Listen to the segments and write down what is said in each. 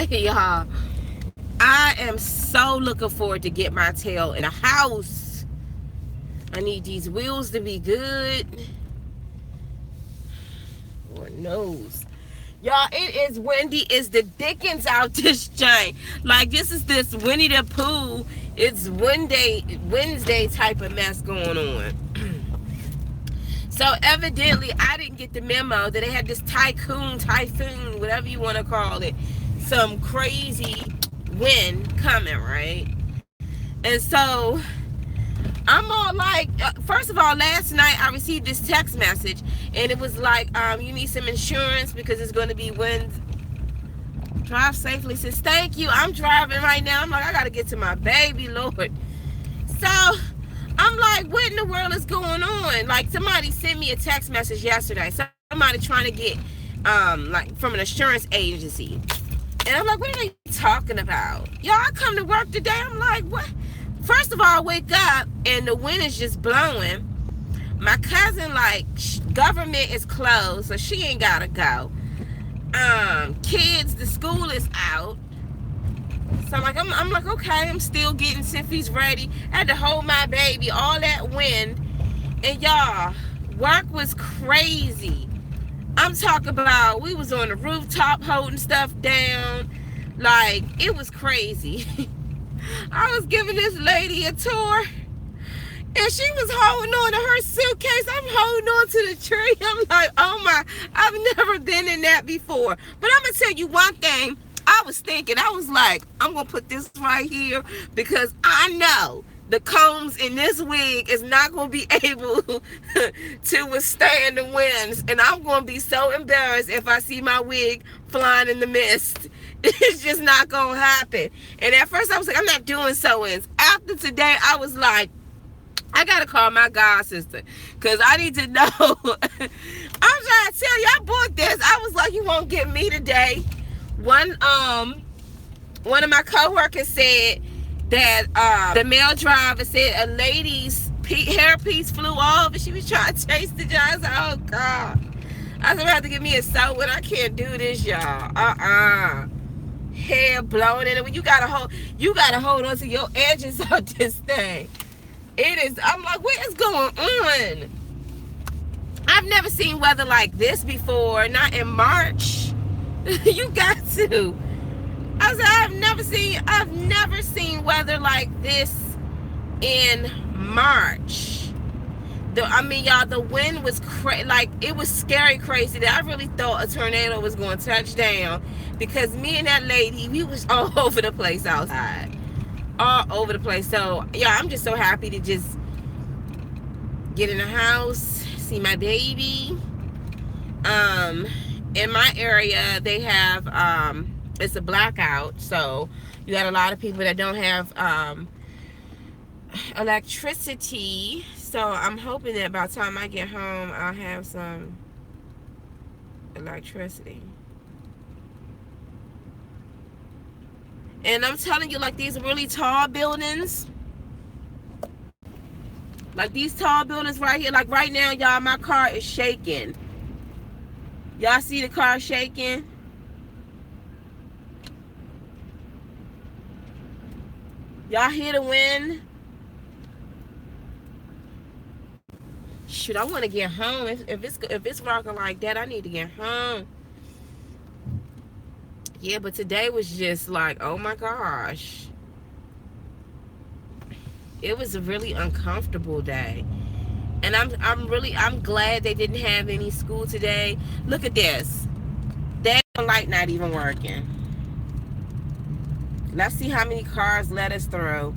Y'all, I am so looking forward to get my tail in a house. I need these wheels to be good. Lord knows. Y'all, it is windy. It's the Dickens out this joint. Like, this Winnie the Pooh. It's Wednesday type of mess going on. So evidently, I didn't get the memo that they had this typhoon, whatever you want to call it, some crazy wind coming, right? And so I'm all like, first of all, last night I received this text message, and it was like, you need some insurance because it's going to be wind. Drive safely. Says, thank you. I'm driving right now. I'm like, I got to get to my baby, Lord. So I'm like, what in the world is going on? Like, somebody sent me a text message yesterday. Somebody trying to get, like, from an insurance agency. And I'm like, what are they talking about? Y'all, I come to work today. I'm like, what? First of all, I wake up and the wind is just blowing. My cousin, like, government is closed, so she ain't gotta go. Kids, the school is out. So I'm like, okay, I'm still getting Symphy's ready. I had to hold my baby, all that wind. And y'all, work was crazy. I'm talking about, we was on the rooftop holding stuff down. Like, it was crazy. I was giving this lady a tour, and she was holding on to her suitcase. I'm holding on to the tree. I'm like, oh my, I've never been in that before. But I'm going to tell you one thing. I was thinking, I was like, I'm going to put this right here because I know the combs in this wig is not going to be able to withstand the winds. And I'm going to be so embarrassed if I see my wig flying in the mist. It's just not going to happen. And at first I was like, I'm not doing sew-ins. After today, I was like, I got to call my god sister because I need to know. I'm trying to tell you, I bought this. I was like, you won't get me today. One of my coworkers said that the male driver said a lady's hairpiece flew off and she was trying to chase the job. I was like, oh God. I was about to give me a sew-in. I can't do this, y'all. Hair blowing in it. When you gotta hold on to your edges of this thing. It is, I'm like, what is going on? I've never seen weather like this before, not in March. You got to. I was like, I've never seen weather like this in March. Y'all, the wind was like, it was scary crazy that I really thought a tornado was going to touch down because me and that lady, we was all over the place outside. All over the place. So, yeah, I'm just so happy to just get in the house, see my baby. In my area, they have, it's a blackout. So, you got a lot of people that don't have electricity. So, I'm hoping that by the time I get home, I'll have some electricity. And I'm telling you, like, these really tall buildings, like these tall buildings right here, like right now, y'all, my car is shaking. Y'all see the car shaking? Y'all hear the wind? Shoot, I want to get home. If it's rocking like that, I need to get home. Yeah, but today was just like, oh my gosh. It was a really uncomfortable day. And I'm glad they didn't have any school today. Look at this. That light not even working. Let's see how many cars let us through.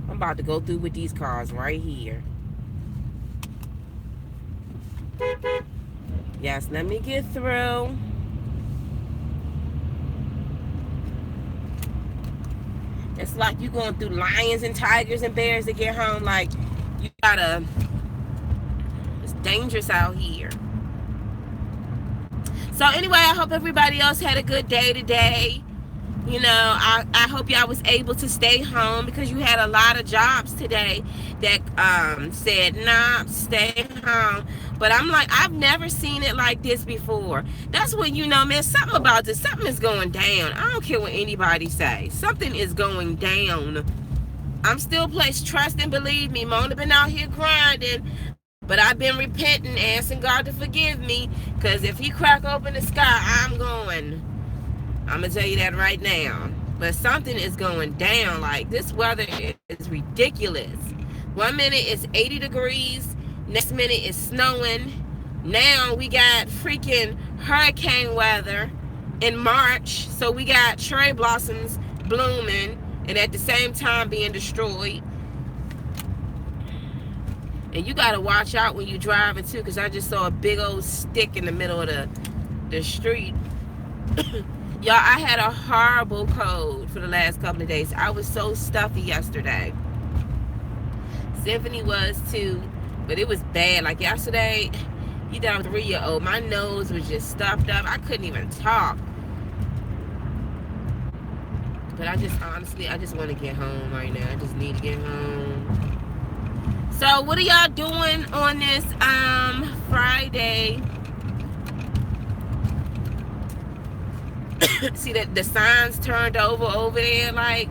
I'm about to go through with these cars right here. Yes, let me get through. It's like you going through lions and tigers and bears to get home. Like, you gotta, it's dangerous out here. So anyway, I hope everybody else had a good day today. You know, I hope y'all was able to stay home because you had a lot of jobs today that said, nah, stay home. But I'm like, I've never seen it like this before. That's when you know, man, something about this, something is going down. I don't care what anybody say. Something is going down. I'm still placed trust and believe me. Mona been out here grinding, but I've been repenting, asking God to forgive me. Because if he crack open the sky, I'm going. I'm going to tell you that right now. But something is going down. Like, this weather is ridiculous. 1 minute it's 80 degrees. Next minute it's snowing. Now we got freaking hurricane weather in March. So we got cherry blossoms blooming and at the same time being destroyed. And you got to watch out when you driving too, because I just saw a big old stick in the middle of the street. Y'all, I had a horrible cold for the last couple of days. I was so stuffy yesterday. Symphony was too, but it was bad. Like yesterday, you know, I'm a 3-year-old. My nose was just stuffed up. I couldn't even talk. But I just, honestly, I just want to get home right now. I just need to get home. So what are y'all doing on this Friday? See that the signs turned over there, like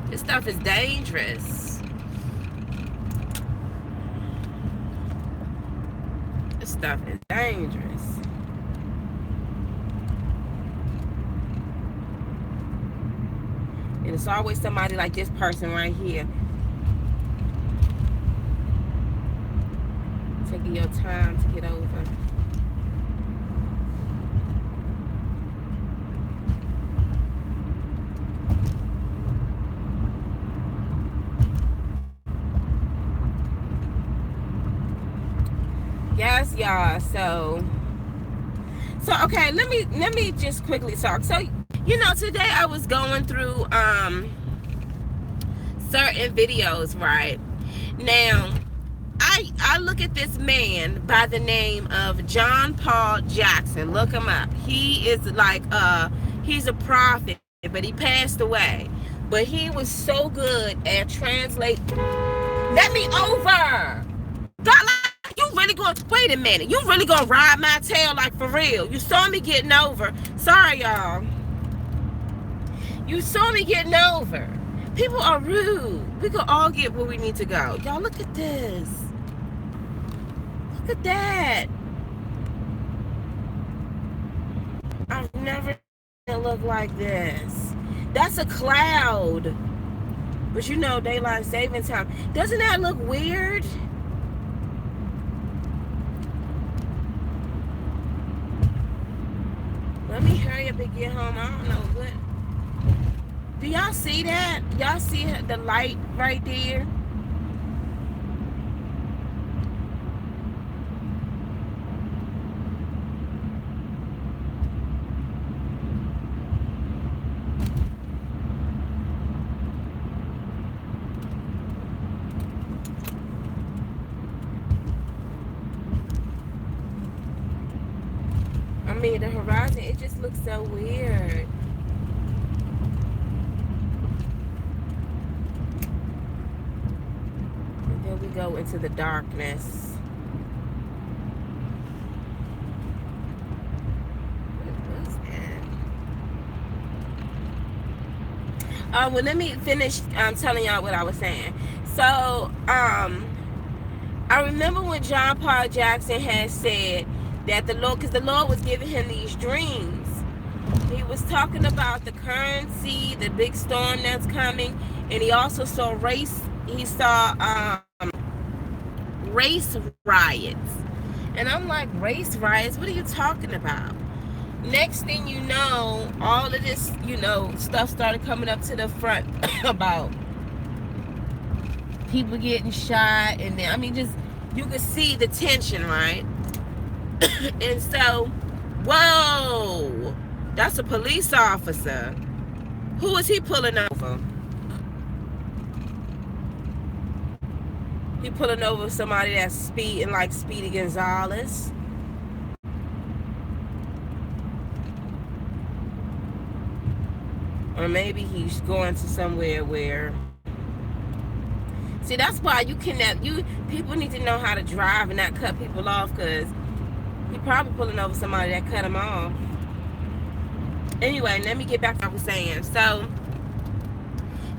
this stuff is dangerous. This stuff is dangerous. And it's always somebody like this person right here. Taking your time to get over. Yes, y'all. So okay, let me just quickly talk. So, you know, today I was going through certain videos, right? Now, I look at this man by the name of John Paul Jackson. Look him up. He is like he's a prophet, but he passed away. But he was so good at translate. Let me over. God, like, you really gonna wait a minute? You really gonna ride my tail, like, for real? You saw me getting over. Sorry, y'all. You saw me getting over. People are rude. We can all get where we need to go. Y'all, look at this. Look at that. I've never seen it look like this. That's a cloud. But you know, daylight saving time. Doesn't that look weird? Let me hurry up and get home. I don't know what. Do y'all see that? Y'all see the light right there? I mean, the horizon, it just looks so weird. And then we go into the darkness. What's that? Well, let me finish telling y'all what I was saying. So, I remember when John Paul Jackson had said that the Lord, because the Lord was giving him these dreams. He was talking about the currency, the big storm that's coming, and he also saw race riots. And I'm like, race riots? What are you talking about? Next thing you know, all of this, you know, stuff started coming up to the front about people getting shot, and then, I mean, just, you could see the tension, right? And so, whoa, that's a police officer. Who is he pulling over? He pulling over somebody that's speeding like Speedy Gonzalez. Or maybe he's going to somewhere where See, that's why you cannot. People need to know how to drive and not cut people off, because he probably pulling over somebody that cut him off. Anyway, let me get back to what I was saying. So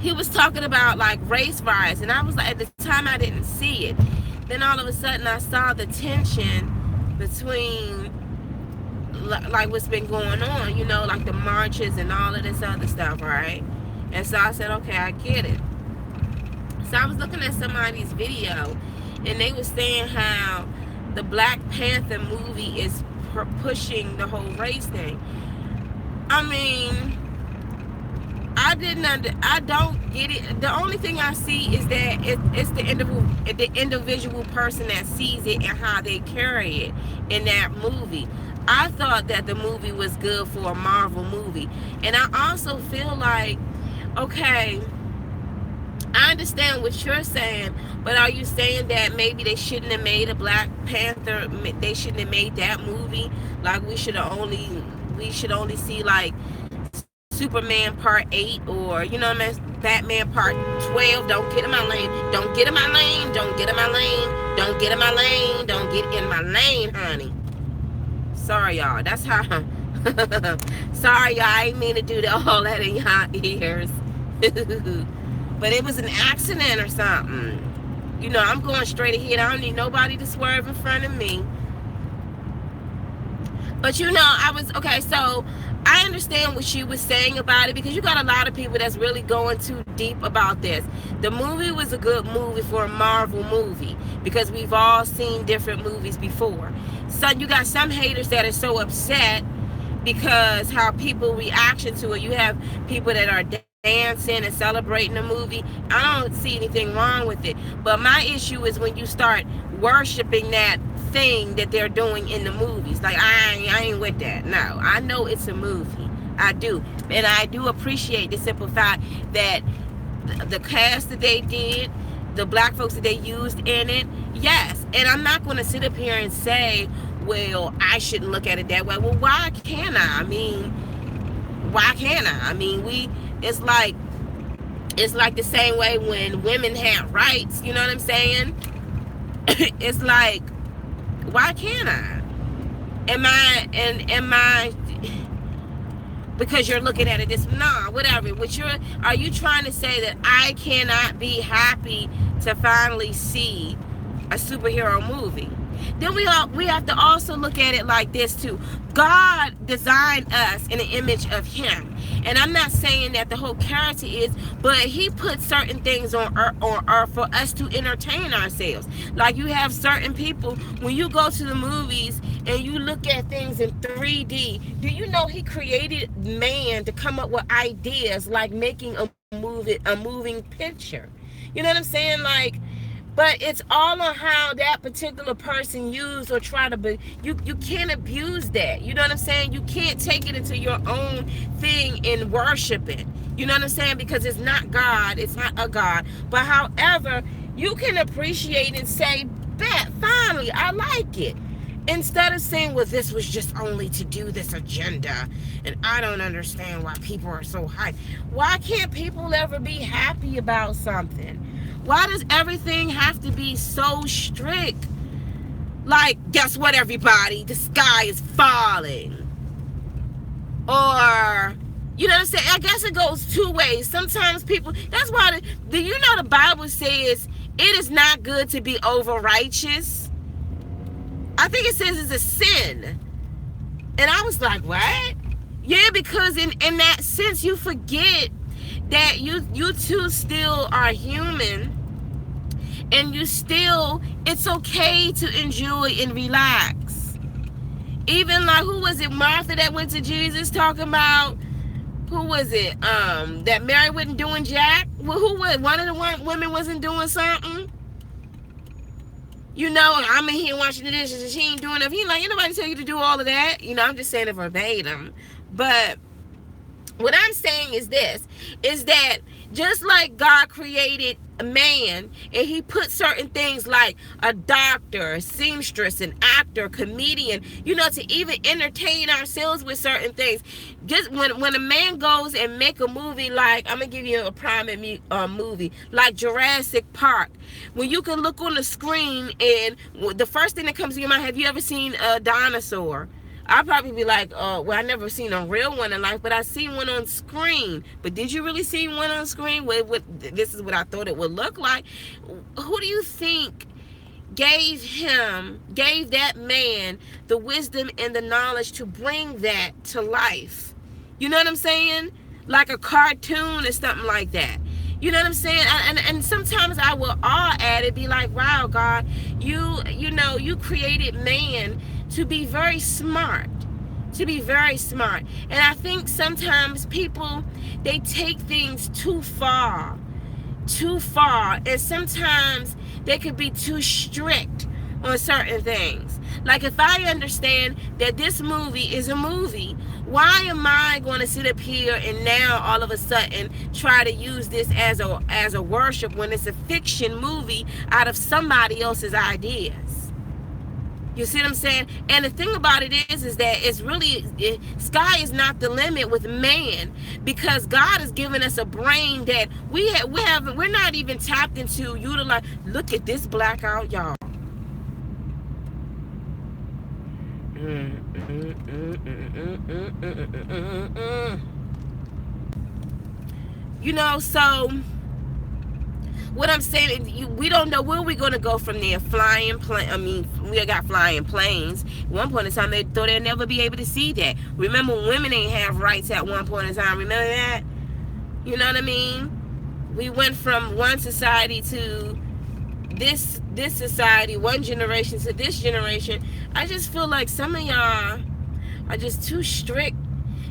he was talking about like race riots, and I was like, at the time I didn't see it. Then all of a sudden I saw the tension between like what's been going on, like the marches and all of this other stuff, right? And so I said, okay, I get it. So I was looking at somebody's video, and they were saying how the Black Panther movie is pushing the whole race thing. I mean, I don't get it. The only thing I see is that it's the individual person that sees it and how they carry it in that movie. I thought that the movie was good for a Marvel movie. And I also feel like, okay, I understand what you're saying, but are you saying that maybe they shouldn't have made a Black Panther, they shouldn't have made that movie? Like we should only see like Superman Part 8, or Batman Part 12. Don't get in my lane. Don't get in my lane. Don't get in my lane. Don't get in my lane. Don't get in my lane, honey. Sorry, y'all. That's how. Sorry, y'all. I didn't mean to do all that in y'all ears. But it was an accident or something. I'm going straight ahead. I don't need nobody to swerve in front of me. But I was okay. So I understand what she was saying about it, because you got a lot of people that's really going too deep about this. The movie was a good movie for a Marvel movie, because we've all seen different movies before. So you got some haters that are so upset because how people reaction to it. You have people that are dancing and celebrating the movie. I don't see anything wrong with it. But my issue is when you start worshiping that thing that they're doing in the movies. Like, I ain't with that. No, I know it's a movie. I do. And I do appreciate the simple fact that the cast that they did, the black folks that they used in it, yes. And I'm not going to sit up here and say, well, I shouldn't look at it that way. Well, why can't I? Why can't I? It's like the same way when women had rights, you know what I'm saying? It's like, why can't I? Am I because you're looking at it this, nah, whatever. Are you trying to say that I cannot be happy to finally see a superhero movie? Then we have to also look at it like this too. God designed us in the image of him. And I'm not saying that the whole character is, but he put certain things on earth for us to entertain ourselves. Like you have certain people, when you go to the movies and you look at things in 3D, do you know he created man to come up with ideas like making a moving picture? You know what I'm saying? Like, but it's all on how that particular person used or try to be. You can't abuse that. You know what I'm saying? You can't take it into your own thing and worship it. You know what I'm saying? Because it's not God. It's not a God. But however, you can appreciate and say, bet, finally, I like it. Instead of saying, well, this was just only to do this agenda. And I don't understand why people are so hyped. Why can't people ever be happy about something? Why does everything have to be so strict? Like, guess what, everybody? The sky is falling. Or, you know what I'm saying? I guess it goes two ways. Sometimes people, that's why, the Bible says it is not good to be over righteous. I think it says it's a sin. And I was like, what? Yeah, because in that sense, you forget that you too still are human, and it's okay to enjoy and relax. Even like, who was it, Martha, that went to Jesus talking about, who was it, that Mary wasn't doing jack? Well, who was, one of the women wasn't doing something? I'm in here washing the dishes and she ain't doing it. He like, ain't nobody tell you to do all of that. I'm just saying it verbatim. But what I'm saying is this, is that Just like God created a man and he put certain things like a doctor, a seamstress, an actor, comedian, to even entertain ourselves with certain things. Just when a man goes and make a movie, like, I'm gonna give you a prime movie like Jurassic Park, when you can look on the screen and the first thing that comes to your mind, have you ever seen a dinosaur? I'll probably be like, well, I never seen a real one in life, but I seen one on screen. But did you really see one on screen? This is what I thought it would look like. Who do you think gave that man the wisdom and the knowledge to bring that to life? You know what I'm saying? Like a cartoon or something like that. You know what I'm saying? And sometimes I will awe at it, be like, wow, God, you created man to be very smart. And I think sometimes people, they take things too far. And sometimes they could be too strict on certain things. Like, if I understand that this movie is a movie, why am I going to sit up here and now all of a sudden try to use this as a worship when it's a fiction movie out of somebody else's ideas? You see what I'm saying? And the thing about it is that it's really, sky is not the limit with man, because God has given us a brain that we're not even tapped into utilize. Look at this blackout, y'all. So what I'm saying, we don't know where we're going to go from there. We got flying planes. At one point in time, they thought they'd never be able to see that. Remember, women ain't have rights at one point in time. Remember that? You know what I mean? We went from one society to this society, one generation to this generation. I just feel like some of y'all are just too strict.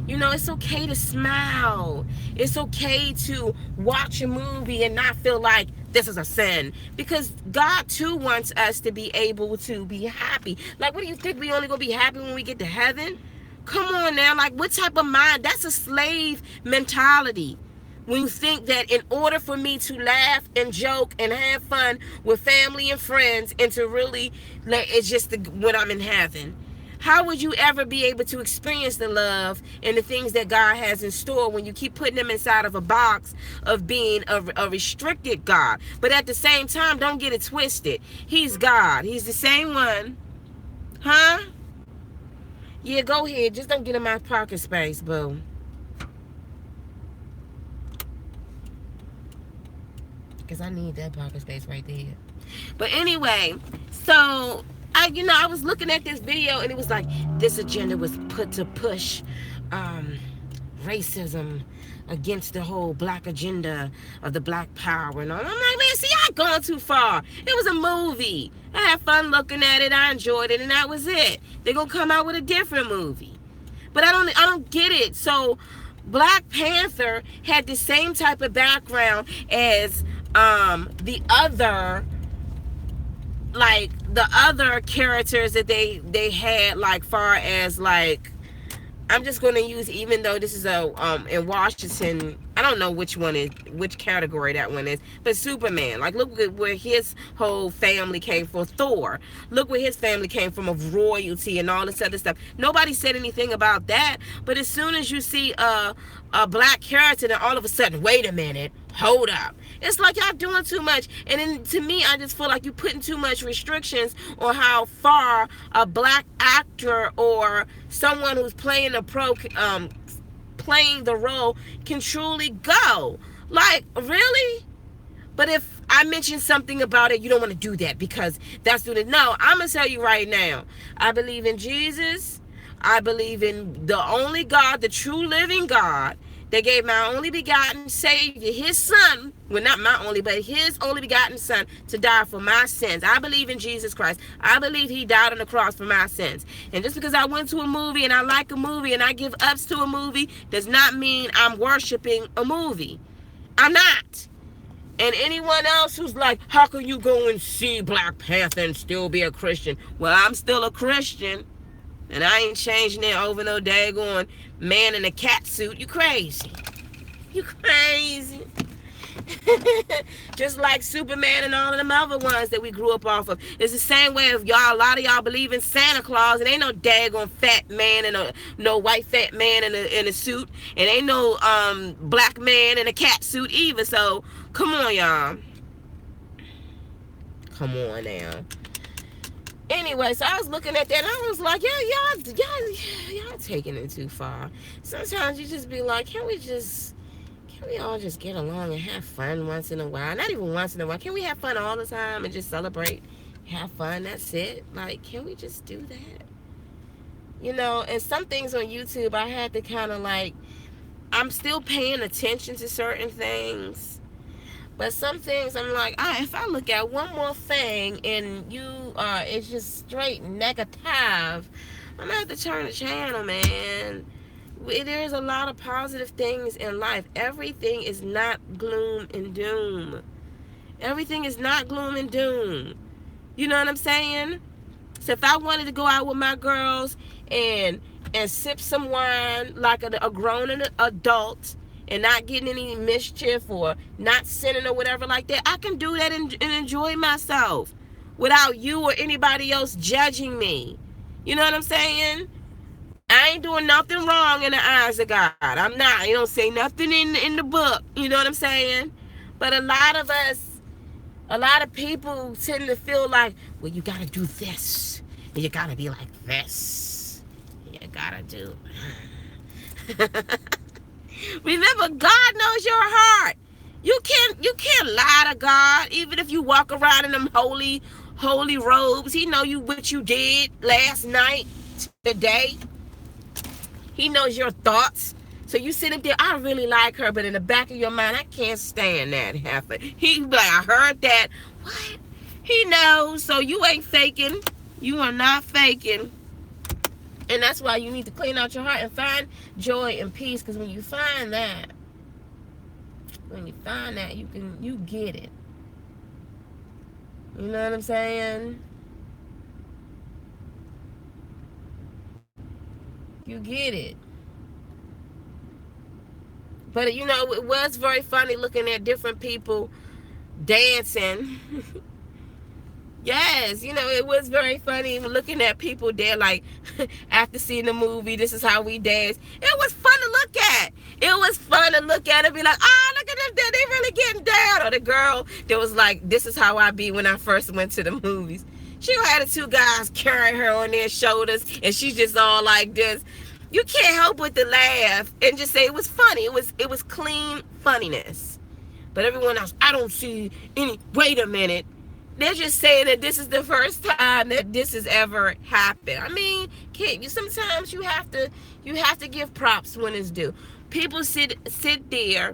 It's okay to smile. It's okay to watch a movie and not feel like this is a sin. Because God, too, wants us to be able to be happy. Like, what do you think? We only going to be happy when we get to heaven? Come on now. Like, what type of mind? That's a slave mentality. When you think that in order for me to laugh and joke and have fun with family and friends and to really, it's just when I'm in heaven. How would you ever be able to experience the love and the things that God has in store when you keep putting them inside of a box of being a restricted God? But at the same time, don't get it twisted. He's God. He's the same one. Huh? Yeah, go ahead. Just don't get in my pocket space, boo. Because I need that pocket space right there. But anyway, so I was looking at this video and it was like this agenda was put to push racism against the whole black agenda of the black power and all. I'm like, man, see, y'all going too far. It was a movie. I had fun looking at it. I enjoyed it, and that was it. They're gonna come out with a different movie. But I don't get it. So Black Panther had the same type of background as the other characters that they had, like far as like, I'm just going to use, even though this is in Washington, I don't know which category that one is, but Superman. Like, look at where his whole family came from. Thor, look where his family came from, of royalty and all this other stuff. Nobody said anything about that, but as soon as you see a black character, then all of a sudden, wait a minute, hold up. It's like y'all doing too much. And then to me, I just feel like you're putting too much restrictions on how far a black actor or someone who's playing playing the role can truly go. Like, really? But if I mention something about it, you don't want to do that because that's doing it. No, I'm going to tell you right now. I believe in Jesus. I believe in the only God, the true living God, that gave my only begotten Savior, his son, well, not my only, but his only begotten son, to die for my sins. I believe in Jesus Christ. I believe he died on the cross for my sins. And just because I went to a movie and I like a movie and I give ups to a movie does not mean I'm worshiping a movie. I'm not. And anyone else who's like, how can you go and see Black Panther and still be a Christian? Well, I'm still a Christian. And I ain't changing it over no daggone man in a cat suit. You crazy. You crazy. Just like Superman and all of them other ones that we grew up off of. It's the same way if y'all, a lot of y'all believe in Santa Claus, and ain't no daggone fat man and no white fat man in a suit, and ain't no black man in a cat suit either. So come on, y'all. Come on now. Anyway, so I was looking at that and I was like, y'all taking it too far. Sometimes you just be like, can we all just get along and have fun once in a while? Not even once in a while. Can we have fun all the time and just celebrate, have fun? That's it. Like, can we just do that? You know, and some things on YouTube I had to kind of like, I'm still paying attention to certain things. But some things I'm like, if I look at one more thing and it's just straight negative, I'm gonna have to turn the channel, man. There's a lot of positive things in life. Everything is not gloom and doom. Everything is not gloom and doom. You know what I'm saying? So if I wanted to go out with my girls and sip some wine like a grown adult, and not getting any mischief or not sinning or whatever like that, I can do that and enjoy myself without you or anybody else judging me. You know what I'm saying? I ain't doing nothing wrong in the eyes of God. I'm not. You don't say nothing in the book. You know what I'm saying? But a lot of people tend to feel like, well, you got to do this. And you got to be like this. You got to do. Remember, God knows your heart. You can't lie to God, even if you walk around in them holy robes. He know what you did last night, today. He knows your thoughts. So you sit up there, I really like her, but in the back of your mind, I can't stand that heifer. He be like, I heard that. What? He knows. So you ain't faking. You are not faking. And that's why you need to clean out your heart and find joy and peace. Because when you find that, you get it. You know what I'm saying? You get it. But you know, it was very funny looking at different people dancing. Yes, you know, it was very funny looking at people there, like, after seeing the movie, this is how we dance. It was fun to look at. It was fun to look at and be like, oh, look at them, they really getting down. Or the girl that was like, this is how I be when I first went to the movies. She had the two guys carrying her on their shoulders, and she's just all like this. You can't help but to laugh and just say it was funny. It was clean funniness. But everyone else, I don't see any, wait a minute. They're just saying that this is the first time that this has ever happened. I mean, sometimes you have to give props when it's due. People sit there,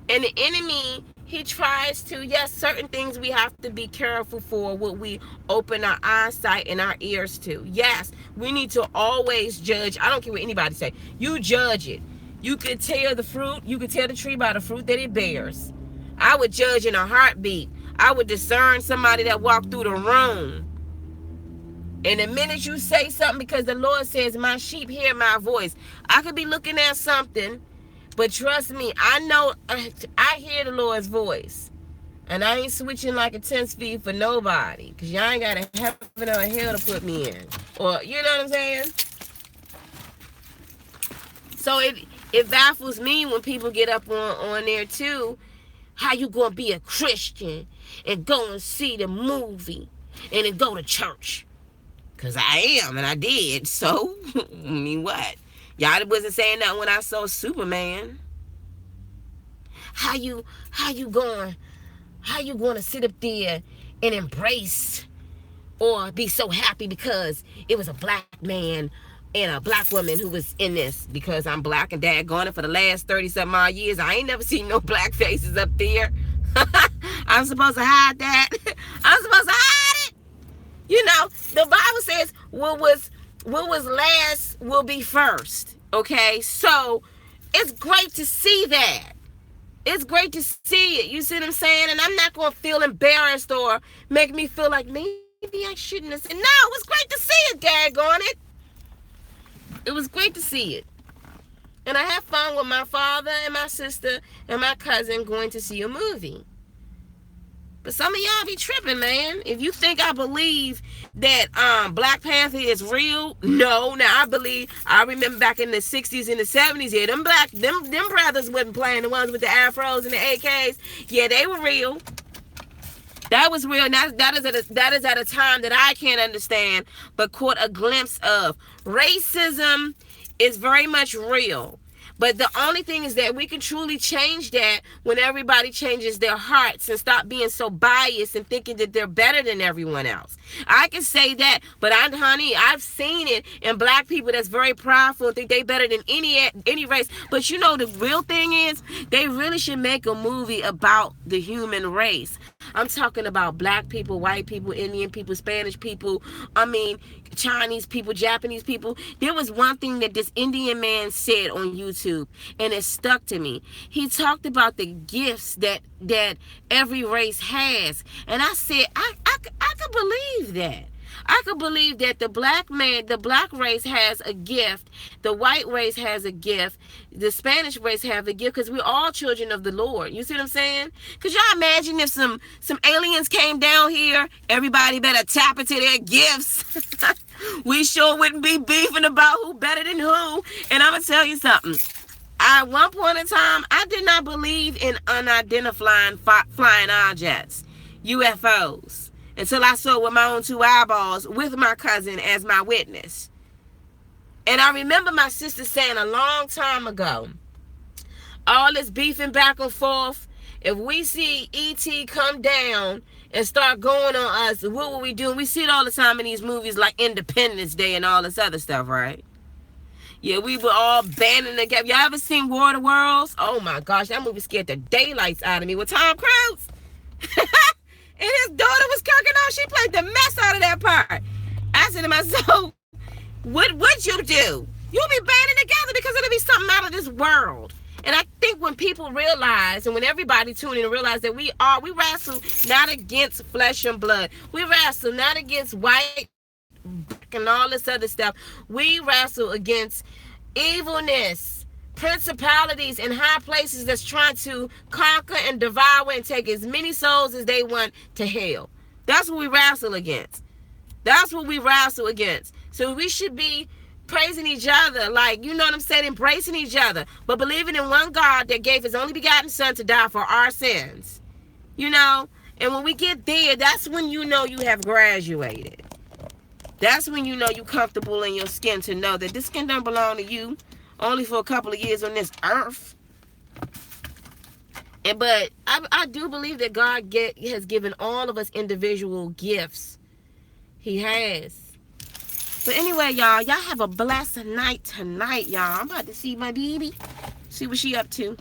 and the enemy, he tries to, yes, certain things we have to be careful for what we open our eyesight and our ears to. Yes, we need to always judge. I don't care what anybody say. You judge it. You could tell the fruit, you could tell the tree by the fruit that it bears. I would judge in a heartbeat. I would discern somebody that walked through the room. And the minute you say something, because the Lord says, my sheep hear my voice. I could be looking at something, but trust me, I know, I hear the Lord's voice. And I ain't switching like a 10 speed for nobody. Because y'all ain't got a heaven or a hell to put me in. Or, you know what I'm saying? So it baffles me when people get up on there too. How you gonna be a Christian and go and see the movie and then go to church? Because I am, and I did. So, I mean, what? Y'all wasn't saying nothing when I saw Superman. How you going to sit up there and embrace or be so happy because it was a black man and a black woman who was in this? Because I'm black and daggone it, for the last 30-something odd years, I ain't never seen no black faces up there. I'm supposed to hide that. I'm supposed to hide it. You know, the Bible says what was last will be first. Okay, so it's great to see that. It's great to see it. You see what I'm saying? And I'm not going to feel embarrassed or make me feel like maybe I shouldn't have said. No, it was great to see it, daggone it. It was great to see it. And I have fun with my father and my sister and my cousin going to see a movie. But some of y'all be tripping, man. If you think I believe that Black Panther is real, no. Now I remember back in the 60s and the 70s, yeah, them brothers wasn't playing, the ones with the afros and the AKs. Yeah, they were real. That was real. And that is at a time that I can't understand, but caught a glimpse of. Racism is very much real. But the only thing is that we can truly change that when everybody changes their hearts and stop being so biased and thinking that they're better than everyone else. I can say that, but honey, I've seen it in black people that's very prideful and think they better than any race. But you know, the real thing is, they really should make a movie about the human race. I'm talking about black people, white people, Indian people, Spanish people, Chinese people, Japanese people. There was one thing that this Indian man said on YouTube, and it stuck to me. He talked about the gifts that every race has. And I said, I could believe that. I could believe that the black race has a gift, the white race has a gift, the Spanish race have a gift, because we're all children of the Lord. You see what I'm saying? Could y'all imagine if some aliens came down here, everybody better tap into their gifts. We sure wouldn't be beefing about who better than who. And I'm going to tell you something. At one point in time, I did not believe in unidentified flying objects, UFOs, until I saw it with my own two eyeballs with my cousin as my witness. And I remember my sister saying a long time ago, all this beefing back and forth, if we see ET come down and start going on us, what will we do? We see it all the time in these movies like Independence Day and all this other stuff, right? Yeah, we were all banding together. Y'all ever seen War of the Worlds? Oh my gosh, that movie scared the daylights out of me with Tom Cruise. And his daughter was cooking on. She played the mess out of that part. I said to myself, what would you do? You'll be banding together because it'll be something out of this world. And I think when people realize, and when everybody tune in and realize that we wrestle not against flesh and blood. We wrestle not against white and all this other stuff. We wrestle against evilness, principalities in high places that's trying to conquer and devour and take as many souls as they want to hell. That's what we wrestle against. That's what we wrestle against. So we should be praising each other, like, you know what I'm saying, embracing each other, but believing in one God that gave his only begotten son to die for our sins. You know? And when we get there, that's when you know you have graduated. That's when you know you're comfortable in your skin to know that this skin don't belong to you only for a couple of years on this earth. But I do believe that God has given all of us individual gifts. He has. But anyway, y'all have a blessed night tonight, y'all. I'm about to see my baby. See what she up to.